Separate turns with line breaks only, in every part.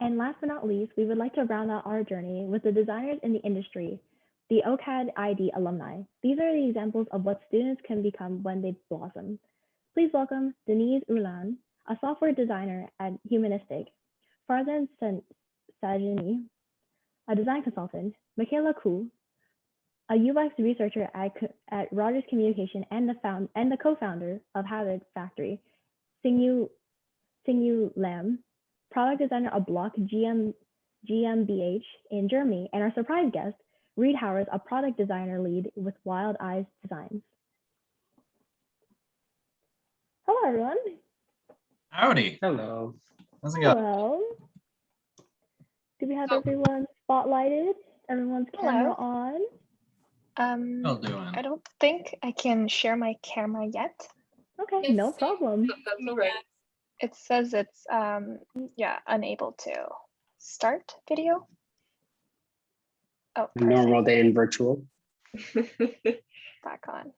And last but not least, we would like to round out our journey with the designers in the industry, the OCAD ID alumni. These are the examples of what students can become when they blossom. Please welcome Denise Ulan, a software designer at Humanistic, Farzan Sajini, a design consultant, Michaela Koo, a UX researcher at Rogers Communication and the co-founder of Habit Factory, Singyu Lam, product designer of Block GmbH in Germany, and our surprise guest, Reed Howard, a product designer lead with Wild Eyes Designs. Hello, everyone.
Howdy.
Hello.
How's it going?
Hello. Do we have everyone spotlighted? Everyone's camera on?
Still doing.
I don't think I can share my camera yet.
Okay, no problem.
That's all right.
It says it's yeah, unable to start video. Oh,
Normal day in virtual.
back on.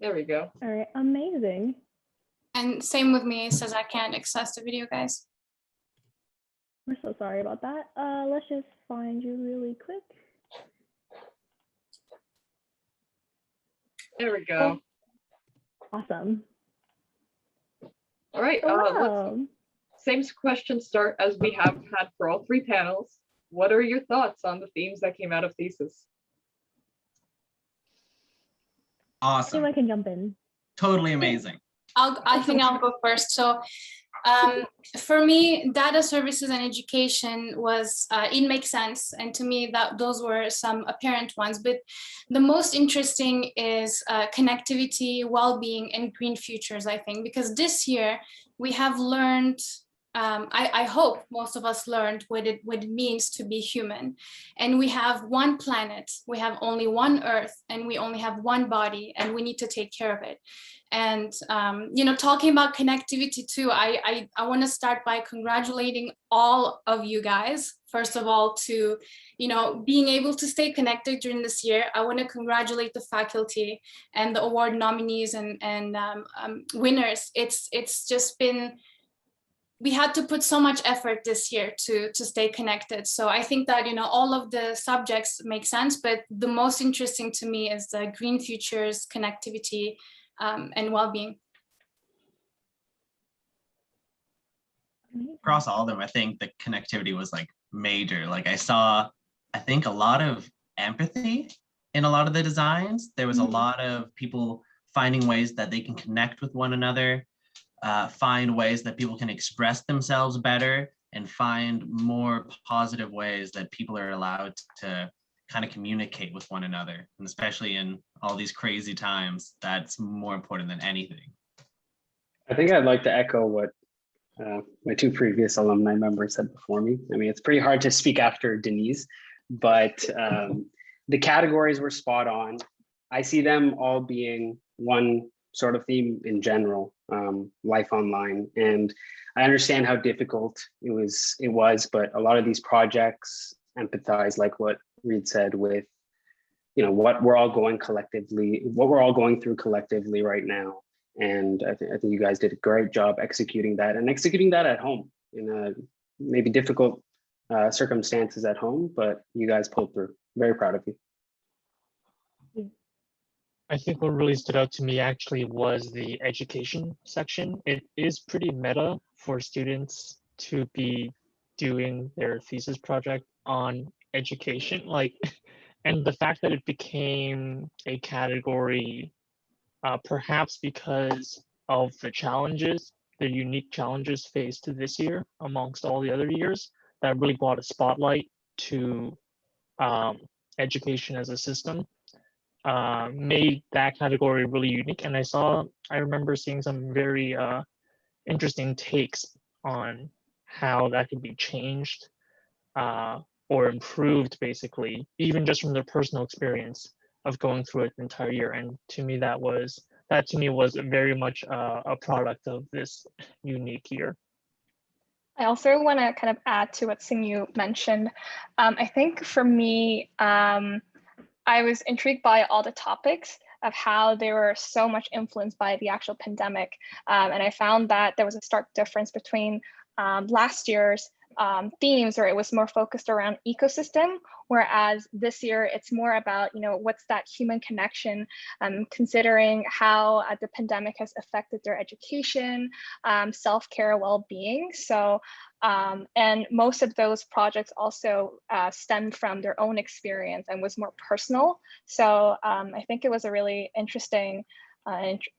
There we go.
All right, amazing.
And same with me, it says I can't access the video, guys.
We're so sorry about that. Let's just find you really quick.
There we go.
Awesome.
All right.
Hello.
Same question start as we have had for all three panels. What are your thoughts on the themes that came out of thesis?
Awesome.
Anyone can jump in.
Totally amazing.
I think I'll go first. So for me, data services and education was, it makes sense. And to me, those were some apparent ones. But the most interesting is connectivity, well-being, and green futures, I think, because this year we have learned, I hope most of us learned what it means to be human. And we have one planet, we have only one Earth, and we only have one body, and we need to take care of it. And, you know, talking about connectivity too, I want to start by congratulating all of you guys, first of all, to, you know, being able to stay connected during this year. I want to congratulate the faculty and the award nominees and winners. It's just been, we had to put so much effort this year to stay connected. So I think that, you know, all of the subjects make sense, but the most interesting to me is the green futures, connectivity, and well-being.
Across all of them, I think the connectivity was like major. Like I saw, I think a lot of empathy in a lot of the designs. There was a lot of people finding ways that they can connect with one another, find ways that people can express themselves better, and find more positive ways that people are allowed to kind of communicate with one another. And especially in all these crazy times, that's more important than anything.
I think I'd like to echo what my two previous alumni members said before me. I mean, it's pretty hard to speak after Denise, but the categories were spot on. I see them all being one sort of theme in general, life online. And I understand how difficult it was, but a lot of these projects empathize, like what Reed said, with, you know, what we're all going through collectively right now. And I think you guys did a great job executing that at home in maybe difficult circumstances at home, but you guys pulled through. Very proud of you.
I think what really stood out to me actually was the education section. It is pretty meta for students to be doing their thesis project on education, like, and the fact that it became a category, perhaps because of the challenges, the unique challenges faced this year amongst all the other years, that really brought a spotlight to education as a system, made that category really unique. And I remember seeing some very interesting takes on how that could be changed or improved, basically, even just from their personal experience of going through it the entire year. And to me, that was very much a product of this unique year.
I also want to kind of add to what Singyu mentioned. I think for me, I was intrigued by all the topics of how they were so much influenced by the actual pandemic. And I found that there was a stark difference between last year's themes, or it was more focused around ecosystem, whereas this year it's more about, what's that human connection, considering how the pandemic has affected their education, self-care, well-being. So, and most of those projects also stemmed from their own experience and was more personal. So I think it was a really interesting,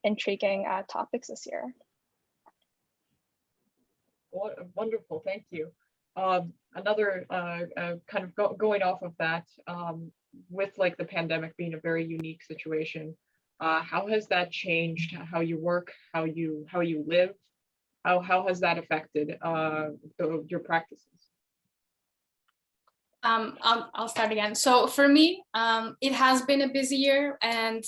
intriguing topics this year.
Wonderful, thank you. Another kind of going off of that, with like the pandemic being a very unique situation, how has that changed how you work, how you live? How has that affected your practices?
I'll start again. So for me, it has been a busy year. And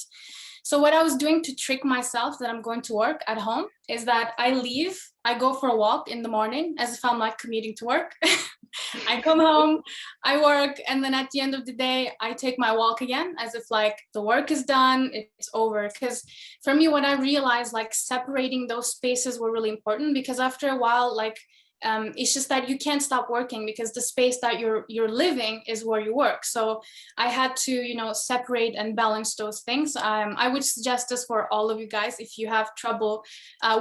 so what I was doing to trick myself that I'm going to work at home is that I go for a walk in the morning as if I'm like commuting to work. I come home, I work, and then at the end of the day, I take my walk again as if like the work is done, it's over. Because for me, what I realized, like separating those spaces were really important, because after a while, like it's just that you can't stop working because the space that you're living is where you work. So I had to, separate and balance those things. I would suggest this for all of you guys. If you have trouble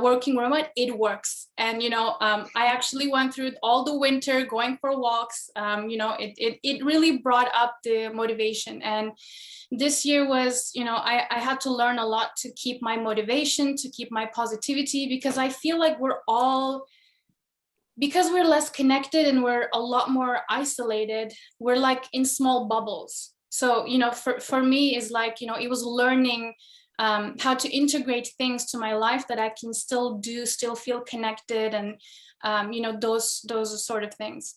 working remote, it works. And, I actually went through all the winter going for walks. It really brought up the motivation. And this year was, I had to learn a lot to keep my motivation, to keep my positivity, because I feel like because we're less connected and we're a lot more isolated, we're like in small bubbles. So, for me is like, it was learning how to integrate things to my life that I can still feel connected, and, those sort of things.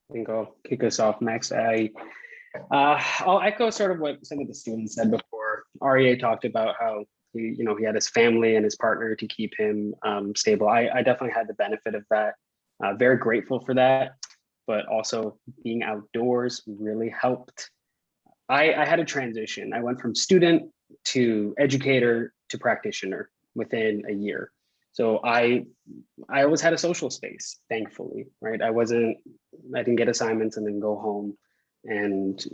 I think I'll kick us off next. I'll echo sort of what some of the students said before. REA talked about how he had his family and his partner to keep him stable. I definitely had the benefit of that. Very grateful for that, but also being outdoors really helped. I had a transition. I went from student to educator to practitioner within a year. So I always had a social space, thankfully, right? I didn't get assignments and then go home and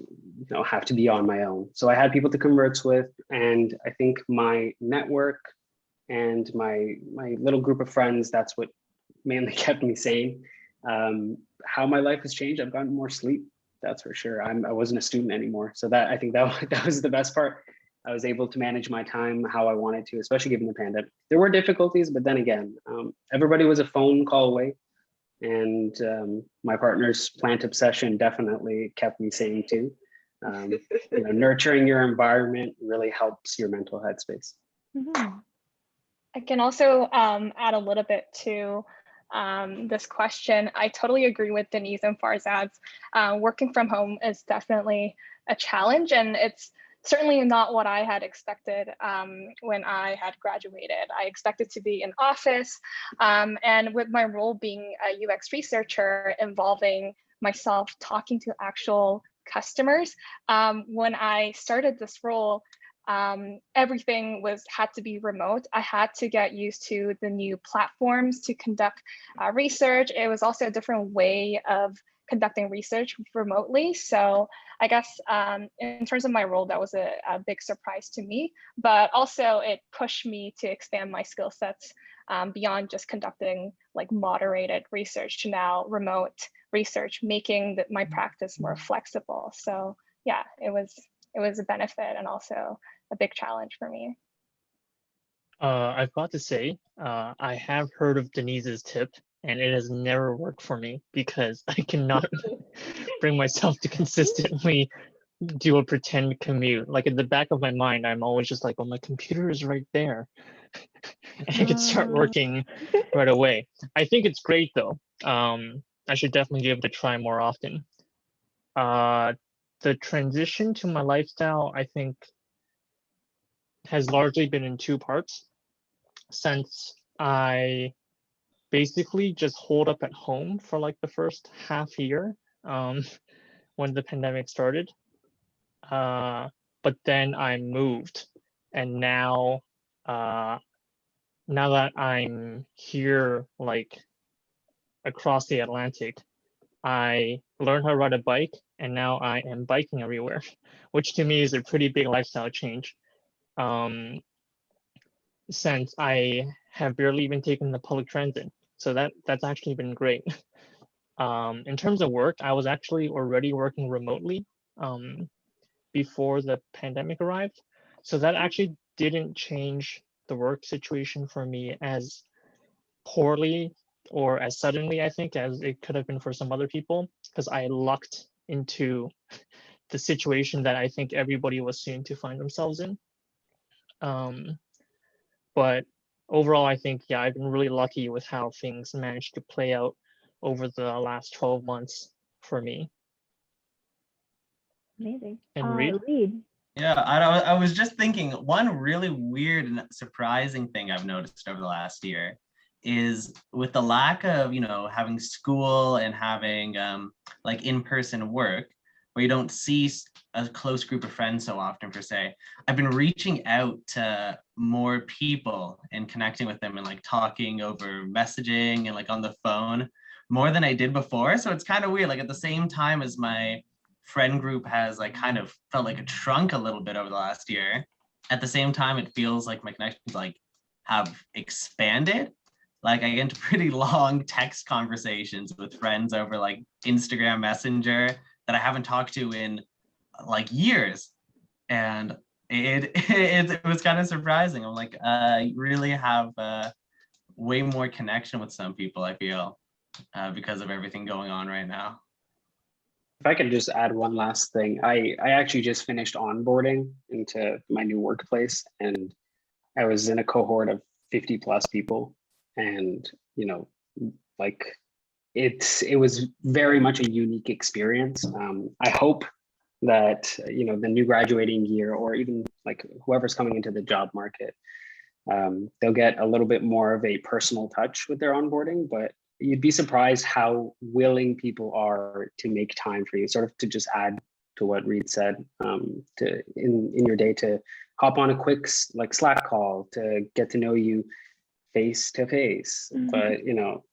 have to be on my own. So I had people to converse with, and I think my network and my little group of friends, that's what mainly kept me sane. How my life has changed, I've gotten more sleep, that's for sure. I wasn't a student anymore, so I think that was the best part. I was able to manage my time how I wanted to, especially given the pandemic. There were difficulties, but then again, everybody was a phone call away. And my partner's plant obsession definitely kept me sane too. Nurturing your environment really helps your mental headspace.
Mm-hmm. I can also add a little bit to this question. I totally agree with Denise and Farzad's. Working from home is definitely a challenge, and it's certainly not what I had expected when I had graduated. I expected to be in office, and with my role being a UX researcher involving myself talking to actual customers, when I started this role, everything had to be remote. I had to get used to the new platforms to conduct research. It was also a different way of conducting research remotely. So I guess in terms of my role, that was a big surprise to me, but also it pushed me to expand my skill sets beyond just conducting like moderated research to now remote research, making my practice more flexible. So yeah, it was a benefit and also a big challenge for me.
I've got to say, I have heard of Denise's tip, and it has never worked for me because I cannot bring myself to consistently do a pretend commute. Like in the back of my mind, I'm always just like, oh, my computer is right there. And I can start working right away. I think it's great though. I should definitely give it a try more often. The transition to my lifestyle, I think, has largely been in two parts. Since I basically just holed up at home for like the first half year when the pandemic started. But then I moved, and now now that I'm here, like across the Atlantic, I learned how to ride a bike, and now I am biking everywhere, which to me is a pretty big lifestyle change. Since I have barely even taken the public transit, so that's actually been great. In terms of work, I was actually already working remotely before the pandemic arrived, so that actually didn't change the work situation for me as poorly or as suddenly, I think, as it could have been for some other people, because I lucked into the situation that I think everybody was soon to find themselves in. But overall, I think, yeah, I've been really lucky with how things managed to play out over the last 12 months for me.
Amazing.
And Reed?
Reed.
Yeah, I was just thinking, one really weird and surprising thing I've noticed over the last year is with the lack of, having school and having like in-person work where you don't see a close group of friends so often per se, I've been reaching out to more people and connecting with them and like talking over messaging and like on the phone more than I did before. So it's kind of weird. Like at the same time as my friend group has like kind of felt like it shrunk a little bit over the last year, at the same time it feels like my connections like have expanded. Like I get into pretty long text conversations with friends over like Instagram Messenger that I haven't talked to in like years, and it was kind of surprising. I'm like, you really have way more connection with some people, I feel, because of everything going on right now.
If I could just add one last thing, I actually just finished onboarding into my new workplace, and I was in a cohort of 50 plus people, and like it was very much a unique experience. I hope that the new graduating year, or even like whoever's coming into the job market, they'll get a little bit more of a personal touch with their onboarding, but you'd be surprised how willing people are to make time for you, sort of to just add to what Reed said, to in your day, to hop on a quick like Slack call to get to know you face to face. But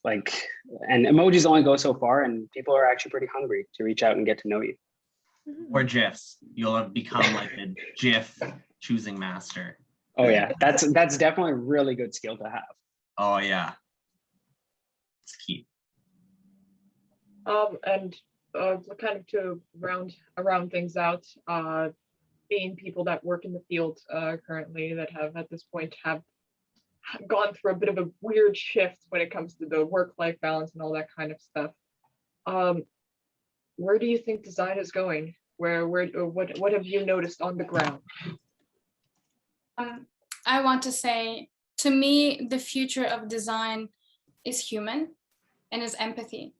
like, and emojis only go so far, and people are actually pretty hungry to reach out and get to know you.
Or GIFs. You'll have become like a GIF choosing master.
Oh yeah, that's definitely a really good skill to have.
Oh yeah, it's key.
And kind of to round things out, being people that work in the field currently, that have at this point have gone through a bit of a weird shift when it comes to the work-life balance and all that kind of stuff. Where do you think design is going? What have you noticed on the ground?
I want to say, to me, the future of design is human and is empathy.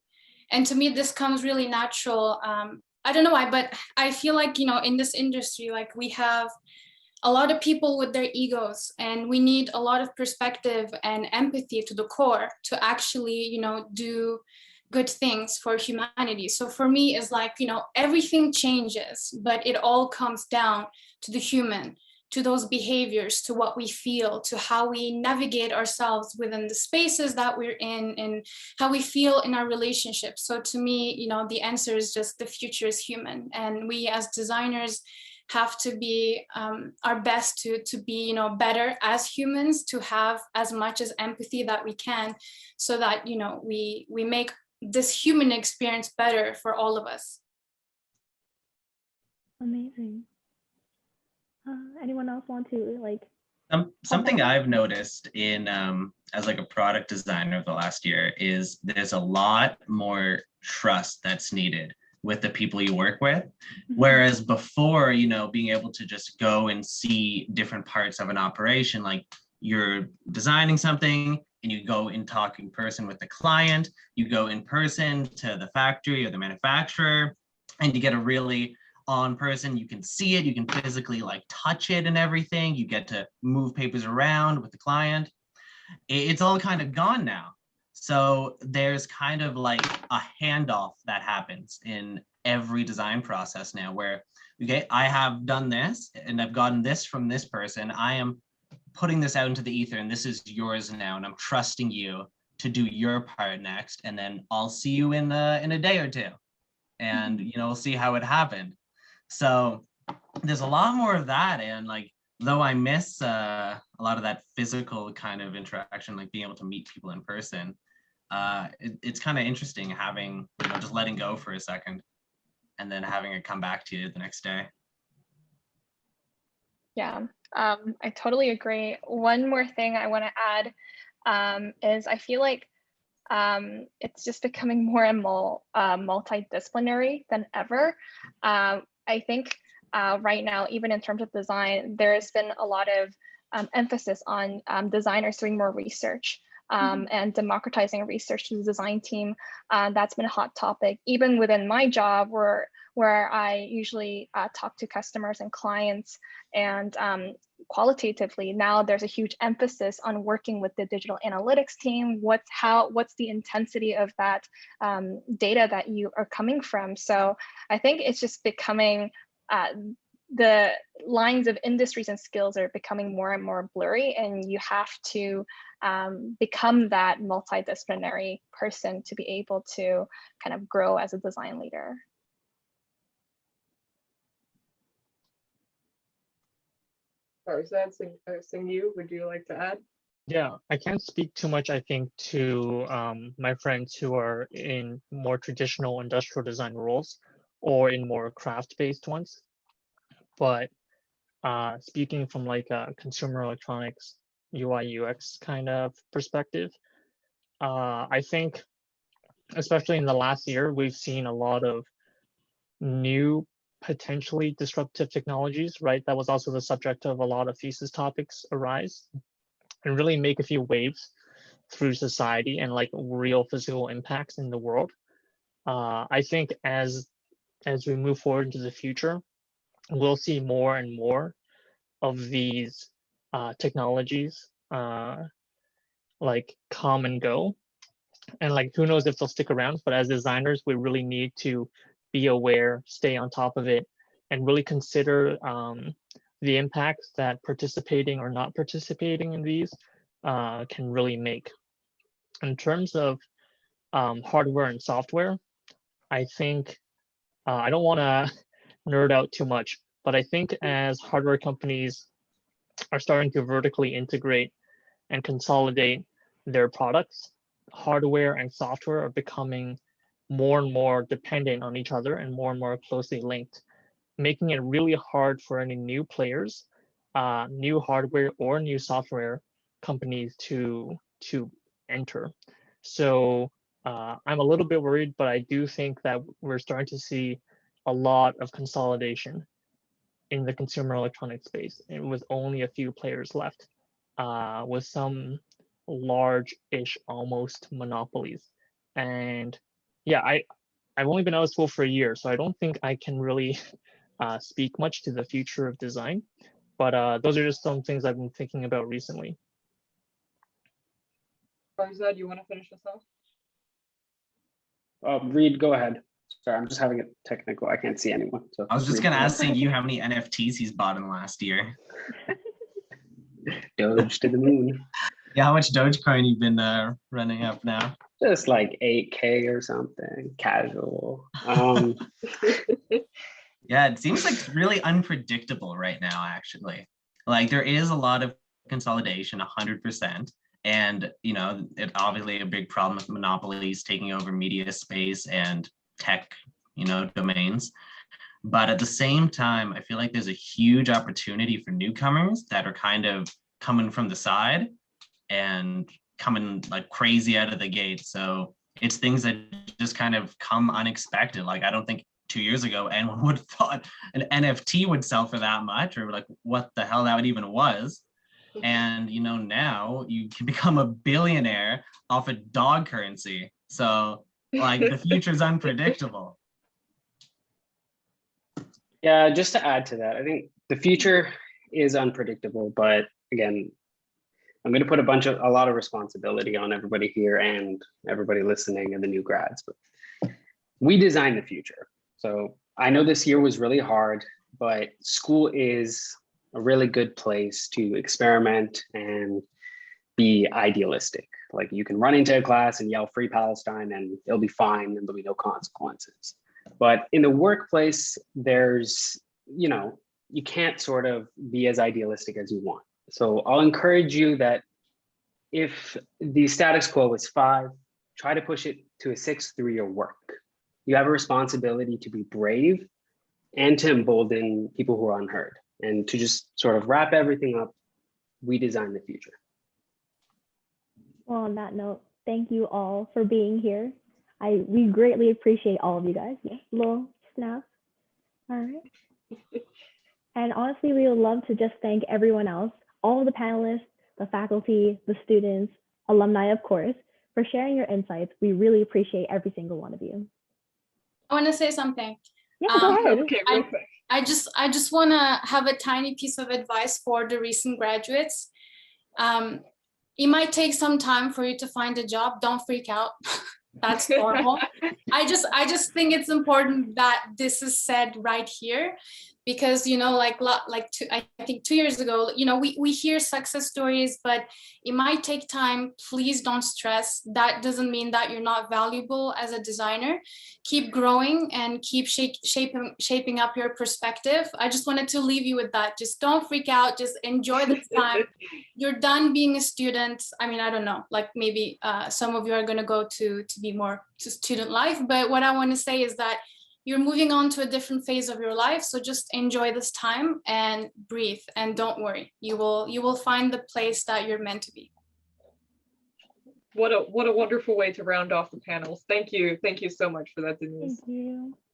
And to me, this comes really natural. I don't know why, but I feel like, in this industry, like we have a lot of people with their egos, and we need a lot of perspective and empathy to the core to actually, do good things for humanity. So for me, it's like, everything changes, but it all comes down to the human, to those behaviors, to what we feel, to how we navigate ourselves within the spaces that we're in, and how we feel in our relationships. So to me, the answer is just the future is human, and we as designers have to be our best to be better as humans, to have as much as empathy that we can, so that we make this human experience better for all of us.
Amazing. Anyone else want to like?
Something I've noticed in as like a product designer of the last year is there's a lot more trust that's needed with the people you work with. Whereas before, being able to just go and see different parts of an operation, like you're designing something and you go and talk in person with the client, you go in person to the factory or the manufacturer, and you get a really on person, you can see it, you can physically like touch it and everything, you get to move papers around with the client. It's all kind of gone now. So there's kind of like a handoff that happens in every design process now where, okay, I have done this and I've gotten this from this person. I am putting this out into the ether and this is yours now, and I'm trusting you to do your part next, and then I'll see you in a day or two, and we'll see how it happened. So there's a lot more of that, and like though I miss a lot of that physical kind of interaction, like being able to meet people in person, it's kind of interesting having just letting go for a second and then having it come back to you the next day.
Yeah, I totally agree. One more thing I want to add is I feel like it's just becoming more and more multidisciplinary than ever. I think right now, even in terms of design, there's been a lot of emphasis on designers doing more research and democratizing research to the design team. That's been a hot topic, even within my job where I usually talk to customers and clients, and qualitatively now there's a huge emphasis on working with the digital analytics team. What's the intensity of that data that you are coming from? So I think it's just becoming the lines of industries and skills are becoming more and more blurry, and you have to become that multidisciplinary person to be able to kind of grow as a design leader.
Farzad, Singh, would you like to add?
Yeah, I can't speak too much, I think, to my friends who are in more traditional industrial design roles or in more craft-based ones. But speaking from like a consumer electronics UI UX kind of perspective, I think, especially in the last year, we've seen a lot of new potentially disruptive technologies, right? That was also the subject of a lot of thesis topics arise, and really make a few waves through society and like real physical impacts in the world. I think as we move forward into the future, we'll see more and more of these technologies like come and go, and like who knows if they'll stick around. But as designers, we really need to be aware, stay on top of it, and really consider the impacts that participating or not participating in these can really make. In terms of hardware and software, I think I don't want to nerd out too much, but I think as hardware companies are starting to vertically integrate and consolidate their products, hardware and software are becoming more and more dependent on each other and more closely linked, making it really hard for any new players, new hardware or new software companies to enter. So I'm a little bit worried, but I do think that we're starting to see a lot of consolidation in the consumer electronics space, and with only a few players left, with some large-ish almost monopolies. And yeah, I've only been out of school for a year, so I don't think I can really speak much to the future of design. But those are just some things I've been thinking about recently.
Farzad, you want to finish this off?
Reed, go ahead. Sorry, I'm just having a technical. I can't see anyone. So
I was just gonna ask you how many NFTs he's bought in the last year.
Doge to the moon.
Yeah, how much Dogecoin you've been running up now?
Just like 8K or something, casual.
Yeah, it seems like it's really unpredictable right now, actually. Like there is a lot of consolidation, 100%. And, it's obviously a big problem with monopolies taking over media space and tech, domains. But at the same time, I feel like there's a huge opportunity for newcomers that are kind of coming from the side and coming like crazy out of the gate. So it's things that just kind of come unexpected. Like I don't think 2 years ago anyone would have thought an NFT would sell for that much, or like what the hell that even was. And now you can become a billionaire off of dog currency. So like the future is unpredictable.
Yeah, just to add to that, I think the future is unpredictable, but again, I'm going to put a lot of responsibility on everybody here and everybody listening and the new grads, but we design the future. So I know this year was really hard, but school is a really good place to experiment and be idealistic. Like you can run into a class and yell free Palestine and it'll be fine and there'll be no consequences. But in the workplace, there's, you know, you can't sort of be as idealistic as you want. So I'll encourage you that if the status quo is 5, try to push it to a 6 through your work. You have a responsibility to be brave and to embolden people who are unheard, and to just sort of wrap everything up. We design the future.
Well, on that note, thank you all for being here. We greatly appreciate all of you guys. Yeah, little snap. All right. And honestly, we would love to just thank everyone else, all of the panelists, the faculty, the students, alumni, of course, for sharing your insights. We really appreciate every single one of you.
I want to say something.
Yeah, go ahead.
Okay, real quick.
I just want to have a tiny piece of advice for the recent graduates. It might take some time for you to find a job. Don't freak out. That's normal. I just think it's important that this is said right here, because, you know, I think 2 years ago, you know, we hear success stories, but it might take time. Please don't stress. That doesn't mean that you're not valuable as a designer. Keep growing and keep shaping up your perspective. I just wanted to leave you with that. Just don't freak out. Just enjoy the time. You're done being a student. I mean, I don't know, like maybe some of you are going to go to be more to student life. But what I want to say is that you're moving on to a different phase of your life. So just enjoy this time and breathe, and don't worry. You will find the place that you're meant to be.
What a wonderful way to round off the panels. Thank you so much for that, Denise.
Thank you.